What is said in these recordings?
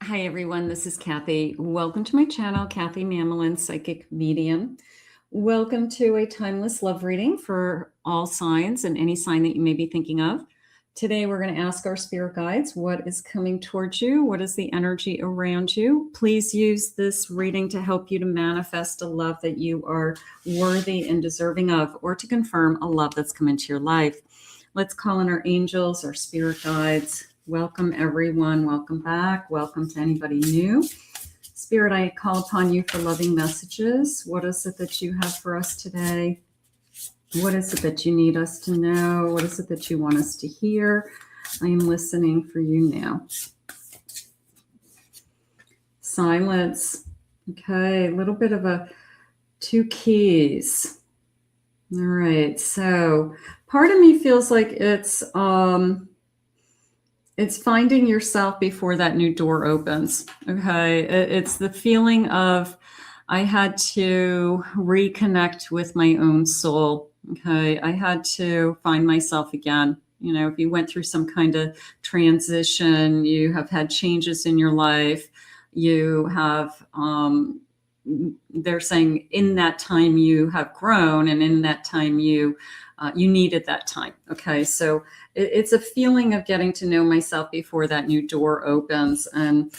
Hi everyone, this is Kathy. Welcome to my channel, Kathy Mamelin, Psychic Medium. Welcome to a timeless love reading for all signs and any sign that you may be thinking of. Today we're going to ask our spirit guides what is coming towards you, what is the energy around you. Please use this reading to help you to manifest a love that you are worthy and deserving of, or to confirm a love that's come into your life. Let's call in our angels, our spirit guides. Welcome everyone. Welcome back. Welcome to anybody new. Spirit, I call upon you for loving messages. What is it that you have for us today? What is it that you need us to know? What is it that you want us to hear? I am listening for you now. Silence. Okay, a little bit of a two keys. All right, so part of me feels like it's finding yourself before that new door opens. Okay, it's the feeling of I had to reconnect with my own soul. Okay, I had to find myself again. You know, if you went through some kind of transition, you have had changes in your life, you have they're saying in that time you have grown, and in that time you needed that time. Okay, so it's a feeling of getting to know myself before that new door opens, and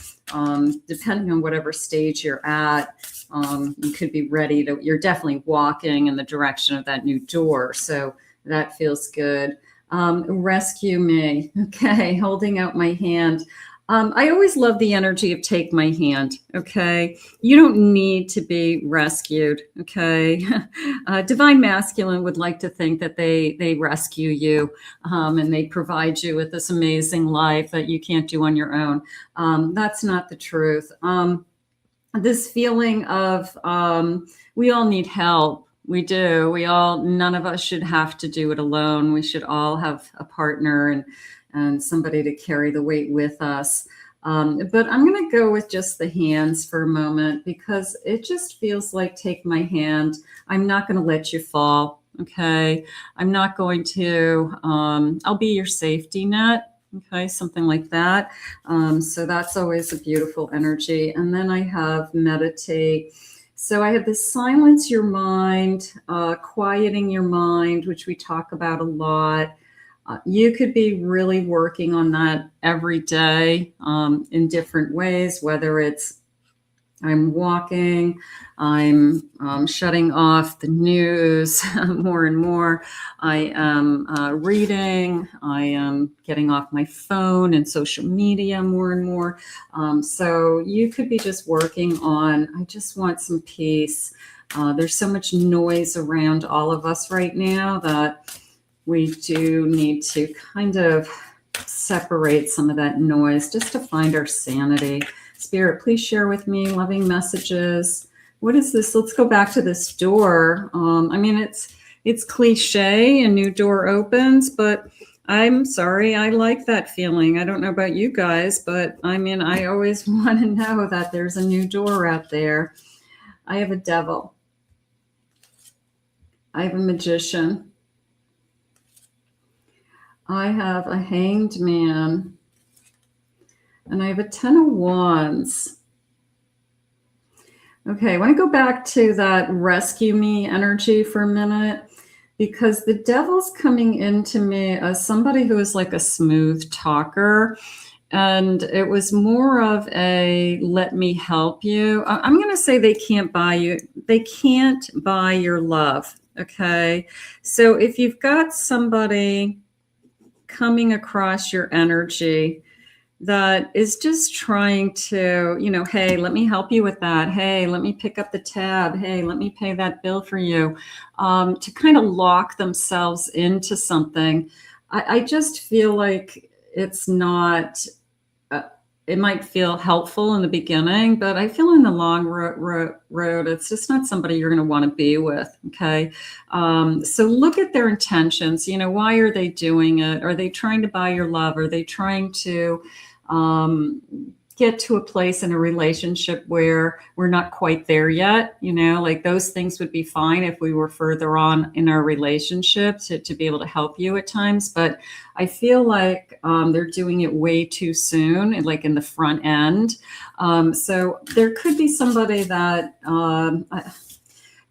depending on whatever stage you're at, you could be ready to. You're definitely walking in the direction of that new door, so that feels good. Rescue me. Okay, holding out my hand. I always love the energy of take my hand. Okay, you don't need to be rescued. Okay, Divine Masculine would like to think that they rescue you, and they provide you with this amazing life that you can't do on your own. That's not the truth. This feeling of we all need help. We do. None of us should have to do it alone. We should all have a partner and somebody to carry the weight with us. But I'm going to go with just the hands for a moment, because it just feels like take my hand. I'm not going to let you fall. Okay. I'm not going to, I'll be your safety net. Okay. Something like that. So that's always a beautiful energy. And then I have meditate. So I have this silence your mind, quieting your mind, which we talk about a lot. You could be really working on that every day in different ways, whether it's I'm walking, I'm shutting off the news more and more, I am reading, I am getting off my phone and social media more and more. So you could be just working on, I just want some peace. There's so much noise around all of us right now that we do need to kind of separate some of that noise just to find our sanity. Spirit, please share with me loving messages. What is this? Let's go back to this door. I mean, it's cliche, a new door opens, but I'm sorry, I like that feeling. I don't know about you guys, but I mean, I always want to know that there's a new door out there. I have a devil. I have a magician. I have a hanged man, and I have a 10 of wands. Okay, I want to go back to that rescue me energy for a minute, because the devil's coming into me as somebody who is like a smooth talker, and it was more of a let me help you. I'm going to say they can't buy you. They can't buy your love. Okay, so if you've got somebody coming across your energy that is just trying to, you know, hey, let me help you with that. Hey, let me pick up the tab. Hey, let me pay that bill for you. To kind of lock themselves into something. I just feel like it's not, it might feel helpful in the beginning, but I feel in the long road, it's just not somebody you're going to want to be with. Okay. So look at their intentions. You know, why are they doing it? Are they trying to buy your love? Are they trying to get to a place in a relationship where we're not quite there yet. You know, like those things would be fine if we were further on in our relationship to be able to help you at times. But I feel like they're doing it way too soon, like in the front end. So there could be somebody that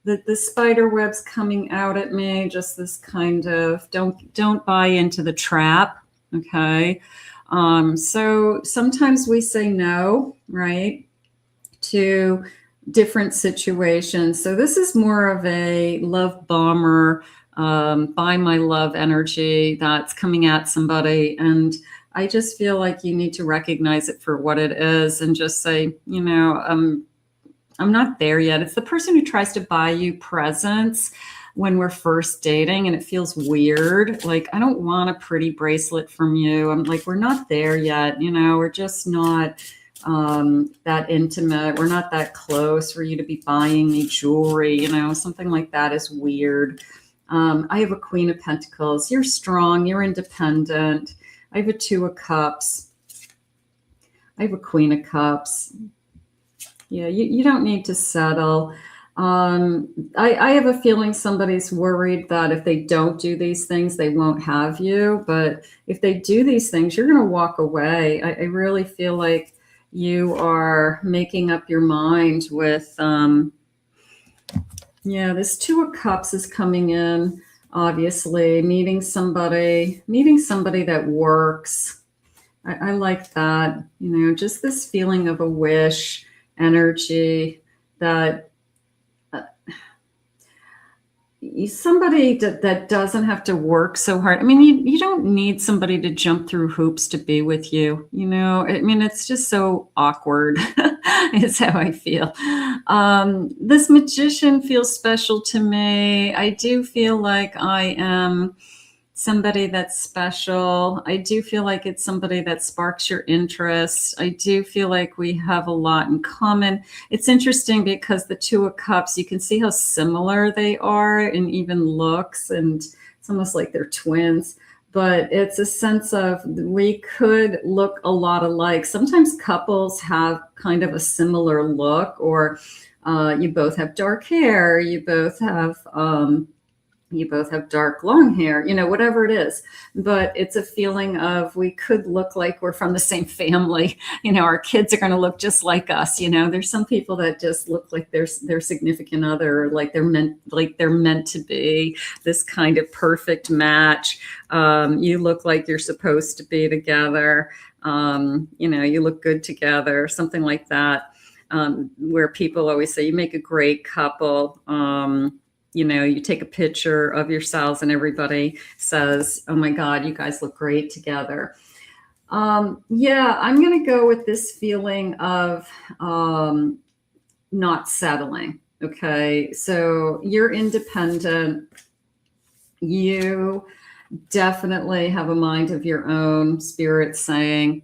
the spider web's coming out at me, just this kind of don't buy into the trap. Okay. So sometimes we say no, right, to different situations. So this is more of a love bomber, buy my love energy that's coming at somebody. And I just feel like you need to recognize it for what it is and just say, you know, I'm not there yet. It's the person who tries to buy you presents when we're first dating and it feels weird. Like, I don't want a pretty bracelet from you. I'm like, we're not there yet. You know, we're just not that intimate. We're not that close for you to be buying me jewelry. You know, something like that is weird. I have a Queen of Pentacles. You're strong. You're independent. I have a Two of Cups. I have a Queen of Cups. Yeah, you don't need to settle. I have a feeling somebody's worried that if they don't do these things, they won't have you. But if they do these things, you're going to walk away. I really feel like you are making up your mind with, this Two of Cups is coming in, obviously, meeting somebody that works. I like that, you know, just this feeling of a wish energy that somebody that doesn't have to work so hard. I mean, you don't need somebody to jump through hoops to be with you. You know, I mean, it's just so awkward is how I feel. This Magician feels special to me. I do feel like I am somebody that's special. I do feel like it's somebody that sparks your interest. I do feel like we have a lot in common. It's interesting because the Two of Cups, you can see how similar they are in even looks, and it's almost like they're twins. But it's a sense of we could look a lot alike. Sometimes couples have kind of a similar look, or you both have dark hair, you both have dark long hair, you know, whatever it is. But it's a feeling of we could look like we're from the same family. You know, our kids are going to look just like us. You know, there's some people that just look like their significant other, like they're meant to be this kind of perfect match. You look like you're supposed to be together. You know, you look good together, something like that. Where people always say you make a great couple. You know, you take a picture of yourselves and everybody says, oh my God, you guys look great together. Yeah, I'm going to go with this feeling of not settling. Okay. So you're independent. You definitely have a mind of your own, spirit saying.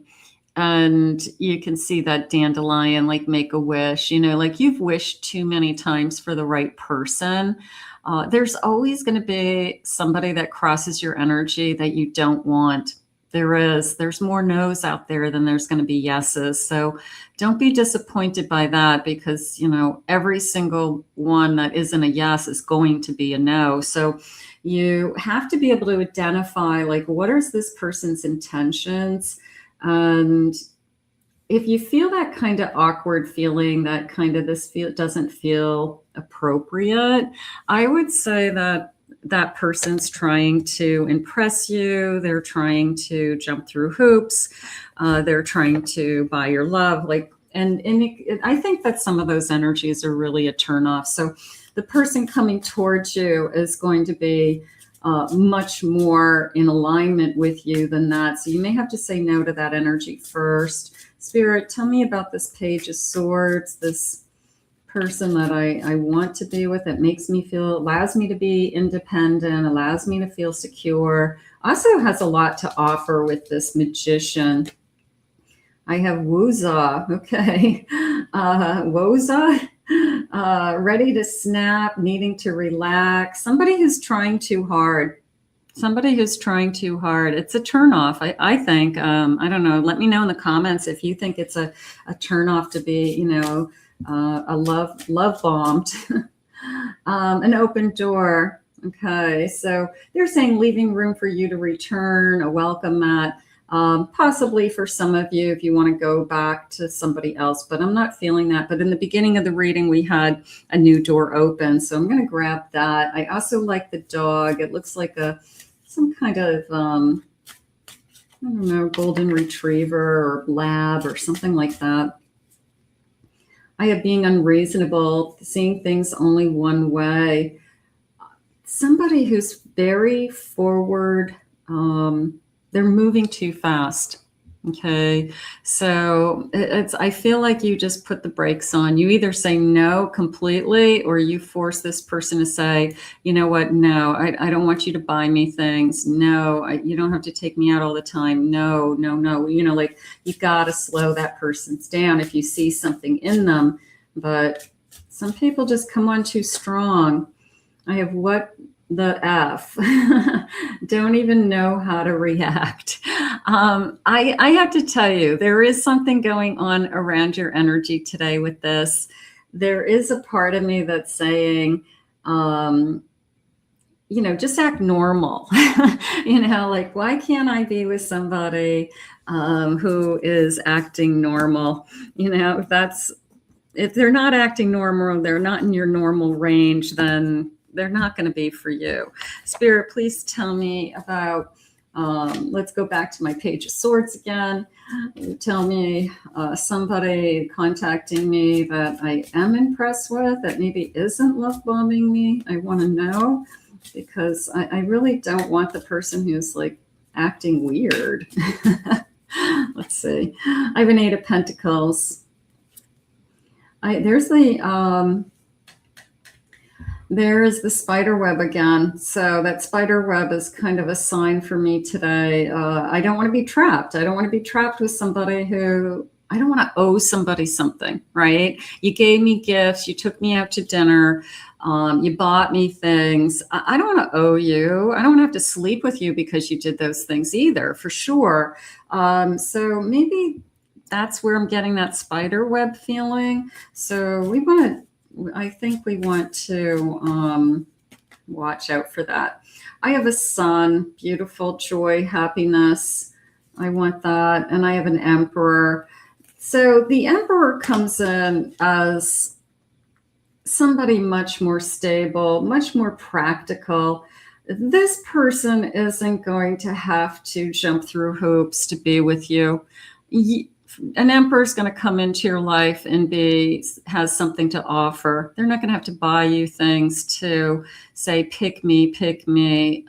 And you can see that dandelion, like make a wish, you know, like you've wished too many times for the right person. There's always going to be somebody that crosses your energy that you don't want. There's more no's out there than there's going to be yeses. So don't be disappointed by that, because, you know, every single one that isn't a yes is going to be a no. So you have to be able to identify, like, what is this person's intentions? And if you feel that kind of awkward feeling, that kind of doesn't feel appropriate, I would say that that person's trying to impress you. They're trying to jump through hoops. They're trying to buy your love. I think that some of those energies are really a turnoff. So the person coming towards you is going to be much more in alignment with you than that. So you may have to say no to that energy first. Spirit, tell me about this Page of Swords, this person that I want to be with, that allows me to be independent, allows me to feel secure, also has a lot to offer with this Magician. I have Wuza, okay. Woza, ready to snap, needing to relax, somebody who's trying too hard. Somebody who's trying too hard. It's a turnoff, I think. I don't know. Let me know in the comments if you think it's a turnoff to be, you know, a love bombed. An open door. Okay, so they're saying leaving room for you to return, a welcome mat. Possibly for some of you, if you want to go back to somebody else, but I'm not feeling that. But in the beginning of the reading, we had a new door open, so I'm going to grab that. I also like the dog. It looks like some kind of, I don't know, golden retriever or lab or something like that. I have being unreasonable, seeing things only one way. Somebody who's very forward, they're moving too fast. Okay, so I feel like you just put the brakes on. You either say no completely, or you force this person to say, you know what, no, I don't want you to buy me things. No, you don't have to take me out all the time. No, no, no. You know, like, you got to slow that person's down if you see something in them. But some people just come on too strong. I have what the F. Don't even know how to react. I have to tell you, there is something going on around your energy today with this. There is a part of me that's saying, you know, just act normal. You know, like, why can't I be with somebody who is acting normal? You know, if they're not acting normal, they're not in your normal range, then they're not going to be for you. Spirit, please tell me about, let's go back to my Page of Swords again. Tell me somebody contacting me that I am impressed with, that maybe isn't love bombing me. I want to know, because I really don't want the person who's like acting weird. Let's see. I have an 8 of Pentacles. There's the spider web again. So that spider web is kind of a sign for me today. I don't want to be trapped. I don't want to be trapped with somebody who, I don't want to owe somebody something, right? You gave me gifts. You took me out to dinner. You bought me things. I don't want to owe you. I don't want to have to sleep with you because you did those things either, for sure. So maybe that's where I'm getting that spider web feeling. So I think we want to watch out for that. I have a sun, beautiful, joy, happiness. I want that. And I have an emperor. So the emperor comes in as somebody much more stable, much more practical. This person isn't going to have to jump through hoops to be with you. An emperor is going to come into your life and has something to offer. They're not going to have to buy you things to say, pick me, pick me.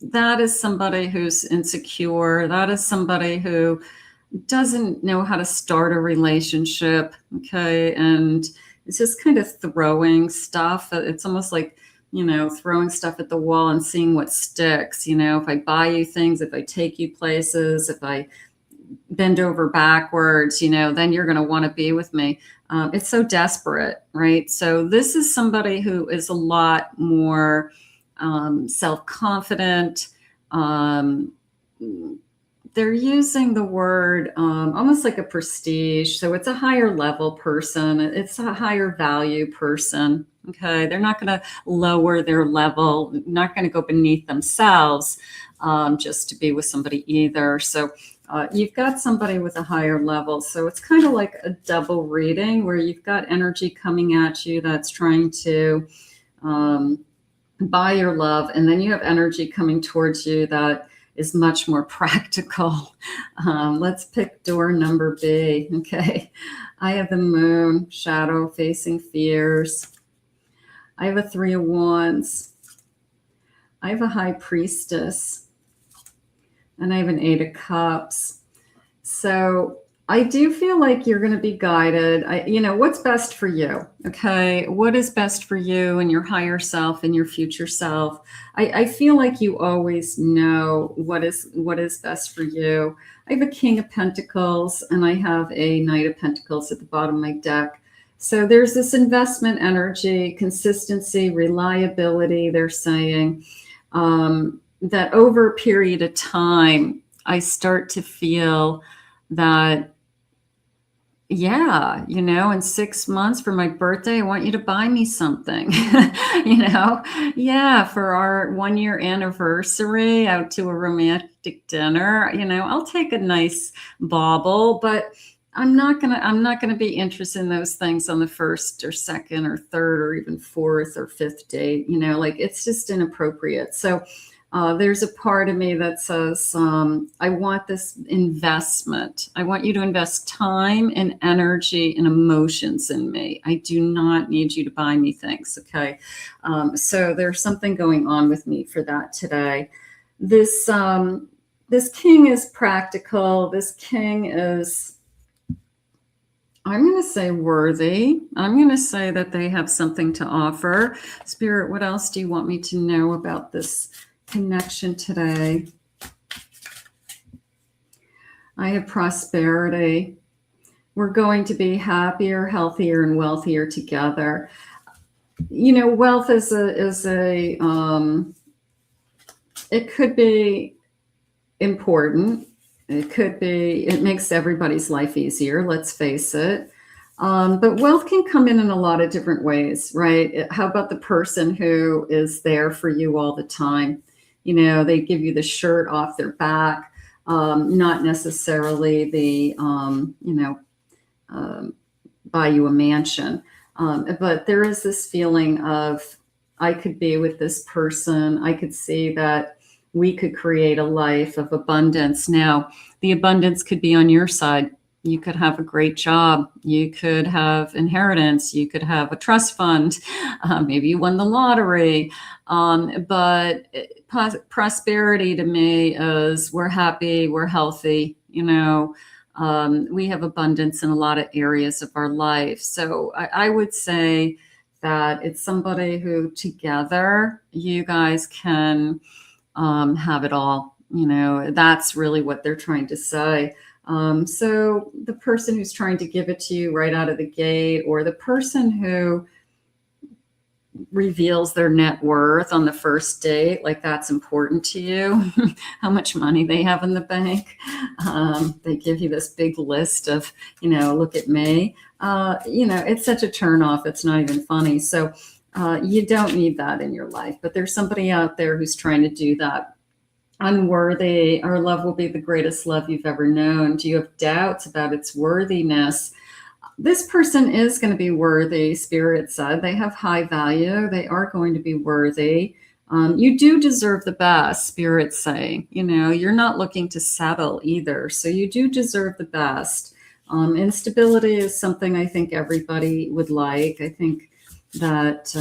That is somebody who's insecure. That is somebody who doesn't know how to start a relationship. Okay. And it's just kind of throwing stuff. It's almost like, you know, throwing stuff at the wall and seeing what sticks. You know, if I buy you things, if I take you places, if I bend over backwards, you know, then you're going to want to be with me. It's so desperate, right? So this is somebody who is a lot more self-confident. They're using the word almost like a prestige. So it's a higher level person. It's a higher value person. Okay. They're not going to lower their level, not going to go beneath themselves just to be with somebody either. So you've got somebody with a higher level. So it's kind of like a double reading where you've got energy coming at you that's trying to buy your love. And then you have energy coming towards you that is much more practical. Let's pick door number B. Okay. I have the moon, shadow, facing fears. I have a 3 of Wands. I have a high priestess. And I have an 8 of Cups. So I do feel like you're going to be guided. You know, what's best for you? Okay. What is best for you and your higher self and your future self? I feel like you always know what is best for you. I have a King of Pentacles and I have a Knight of Pentacles at the bottom of my deck. So there's this investment energy, consistency, reliability, they're saying. that over a period of time, I start to feel that, yeah, you know, in 6 months for my birthday, I want you to buy me something, you know? Yeah, for our 1 year anniversary, out to a romantic dinner, you know, I'll take a nice bauble, but I'm not gonna be interested in those things on the first or second or third or even fourth or fifth date, you know, like it's just inappropriate. So there's a part of me that says, I want this investment. I want you to invest time and energy and emotions in me. I do not need you to buy me things. Okay. So there's something going on with me for that today. This king is practical. This king is, I'm going to say worthy. I'm going to say that they have something to offer. Spirit, what else do you want me to know about this connection today? I have prosperity. We're going to be happier, healthier, and wealthier together. You know, wealth is it could be important. It makes everybody's life easier, let's face it. But wealth can come in a lot of different ways, right? How about the person who is there for you all the time? You know, they give you the shirt off their back, not necessarily buy you a mansion. But there is this feeling of, I could be with this person. I could see that we could create a life of abundance. Now, the abundance could be on your side. You could have a great job. You could have inheritance. You could have a trust fund. Maybe you won the lottery. But prosperity to me is we're happy, we're healthy, you know, we have abundance in a lot of areas of our life. So I would say that it's somebody who together you guys can have it all. You know, that's really what they're trying to say. So the person who's trying to give it to you right out of the gate, or the person who reveals their net worth on the first date, like that's important to you, how much money they have in the bank. They give you this big list of, you know, look at me. You know, it's such a turnoff. It's not even funny. So you don't need that in your life, but there's somebody out there who's trying to do that. Unworthy, our love will be the greatest love you've ever known. Do you have doubts about its worthiness? This person is going to be worthy, Spirit said. They have high value. They are going to be worthy. You do deserve the best, Spirit's saying. You know, you're not looking to settle either. So you do deserve the best. Instability is something I think everybody would like. I think that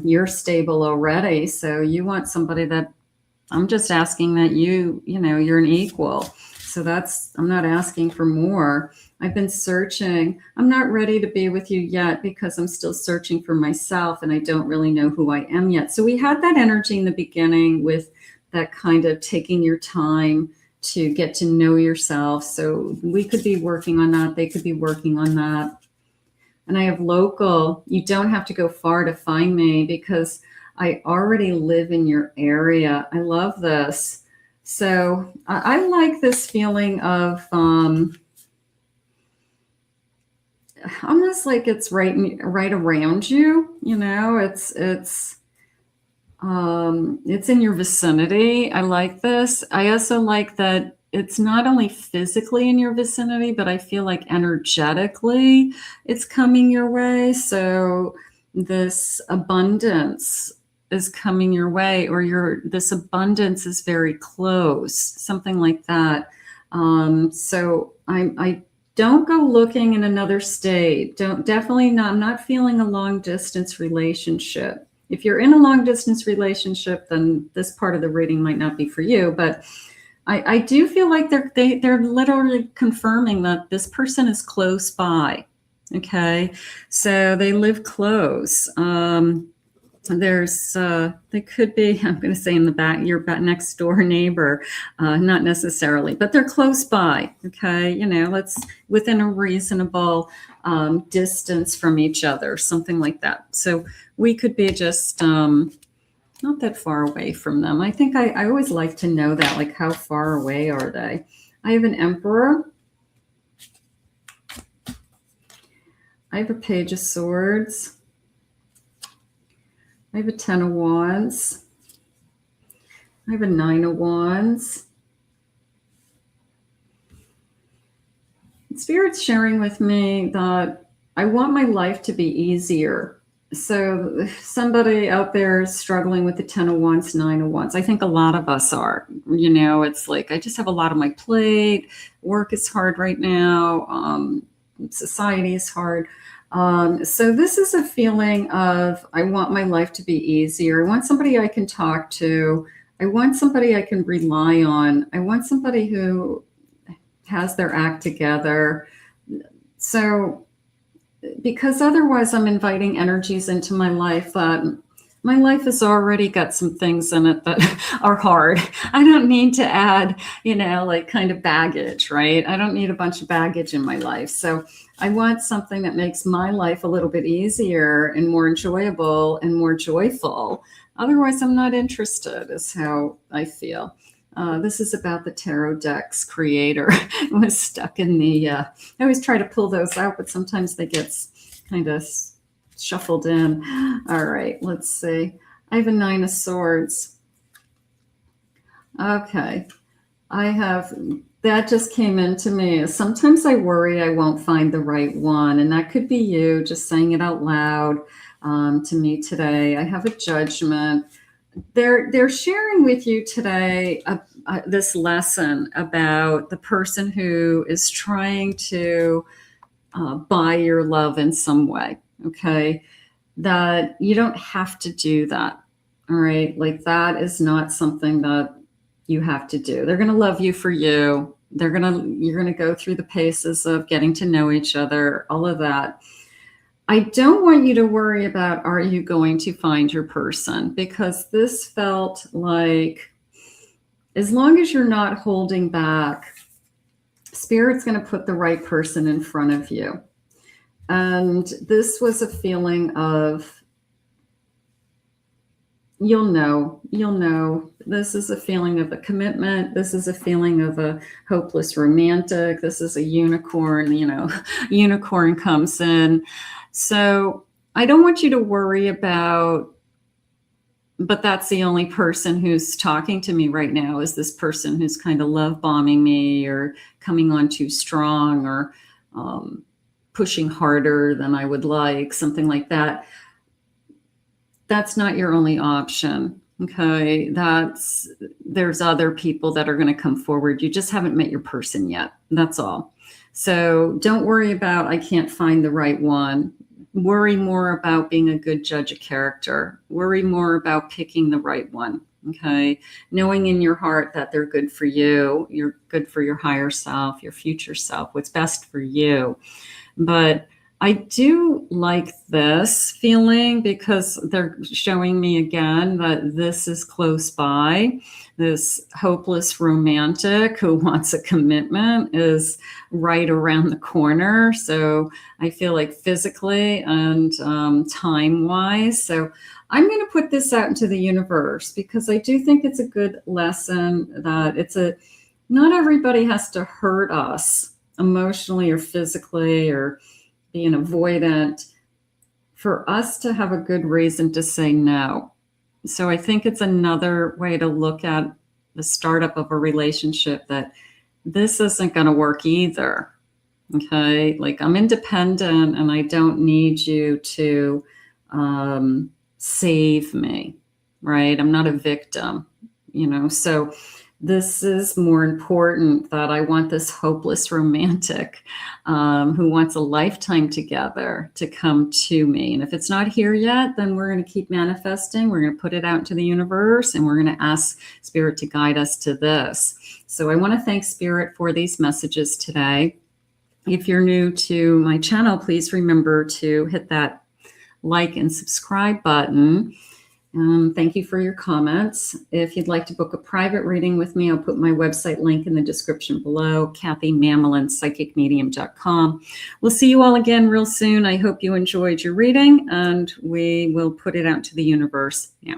you're stable already. So you want somebody that, I'm just asking that you know, you're an equal. So I'm not asking for more. I've been searching. I'm not ready to be with you yet because I'm still searching for myself and I don't really know who I am yet. So we had that energy in the beginning with that kind of taking your time to get to know yourself. So we could be working on that. They could be working on that. And I have local. You don't have to go far to find me because I already live in your area. I love this. So I like this feeling of almost like it's right around you. You know, it's in your vicinity. I like this. I also like that it's not only physically in your vicinity, but I feel like energetically it's coming your way. So this abundance is coming your way, or this abundance is very close, something like that. So I don't go looking in another state. Definitely not. I'm not feeling a long distance relationship. If you're in a long distance relationship, then this part of the reading might not be for you. But I do feel like they're literally confirming that this person is close by. Okay, so they live close. They could be, I'm going to say in the back, your next door neighbor, not necessarily, but they're close by. Okay. You know, let's within a reasonable distance from each other, something like that. So we could be just not that far away from them. I think I always like to know that, like how far away are they? I have an Emperor. I have a Page of Swords. I have a 10 of Wands. I have a 9 of Wands. Spirit's sharing with me that I want my life to be easier. So somebody out there is struggling with the 10 of Wands, 9 of Wands. I think a lot of us are. You know, it's like I just have a lot on my plate. Work is hard right now. Society is hard. So this is a feeling of I want my life to be easier. I want somebody I can talk to. I want somebody I can rely on. I want somebody who has their act together. So because otherwise I'm inviting energies into my life that my life has already got some things in it that are hard. I don't need to add, you know, like kind of baggage, right? I don't need a bunch of baggage in my life. So I want something that makes my life a little bit easier and more enjoyable and more joyful. Otherwise, I'm not interested, is how I feel. This is about the tarot deck's creator. It was stuck in the, I always try to pull those out, but sometimes they get kind of shuffled in. All right, let's see. I have a 9 of Swords. Okay, I have, that just came into me. Sometimes I worry I won't find the right one, and that could be you just saying it out loud to me today. I have a Judgment. They're sharing with you today this lesson about the person who is trying to buy your love in some way. Okay, that you don't have to do that. All right, like that is not something that you have to do. They're going to love you for you. You're going to go through the paces of getting to know each other, all of that. I don't want you to worry about, are you going to find your person? Because this felt like, as long as you're not holding back, Spirit's going to put the right person in front of you. And this was a feeling of, you'll know. This is a feeling of a commitment. This is a feeling of a hopeless romantic. This is a unicorn, you know, unicorn comes in. So I don't want you to worry about, but that's the only person who's talking to me right now, is this person who's kind of love bombing me or coming on too strong or pushing harder than I would like, something like that. That's not your only option. Okay. There's other people that are going to come forward. You just haven't met your person yet. That's all. So don't worry about, I can't find the right one. Worry more about being a good judge of character. Worry more about picking the right one. Okay. Knowing in your heart that they're good for you. You're good for your higher self, your future self, what's best for you. But I do like this feeling because they're showing me again that this is close by. This hopeless romantic who wants a commitment is right around the corner. So I feel like physically and time-wise. So I'm going to put this out into the universe because I do think it's a good lesson that not everybody has to hurt us emotionally or physically or being avoidant for us to have a good reason to say no. So I think it's another way to look at the startup of a relationship that this isn't going to work either. Okay. Like I'm independent and I don't need you to save me, right? I'm not a victim, you know? So this is more important, that I want this hopeless romantic who wants a lifetime together to come to me. And if it's not here yet, then we're going to keep manifesting. We're going to put it out into the universe and we're going to ask Spirit to guide us to this. So I want to thank Spirit for these messages today. If you're new to my channel, please remember to hit that like and subscribe button. Thank you for your comments. If you'd like to book a private reading with me, I'll put my website link in the description below, KathyMammelin.psychicmedium.com. We'll see you all again real soon. I hope you enjoyed your reading and we will put it out to the universe now.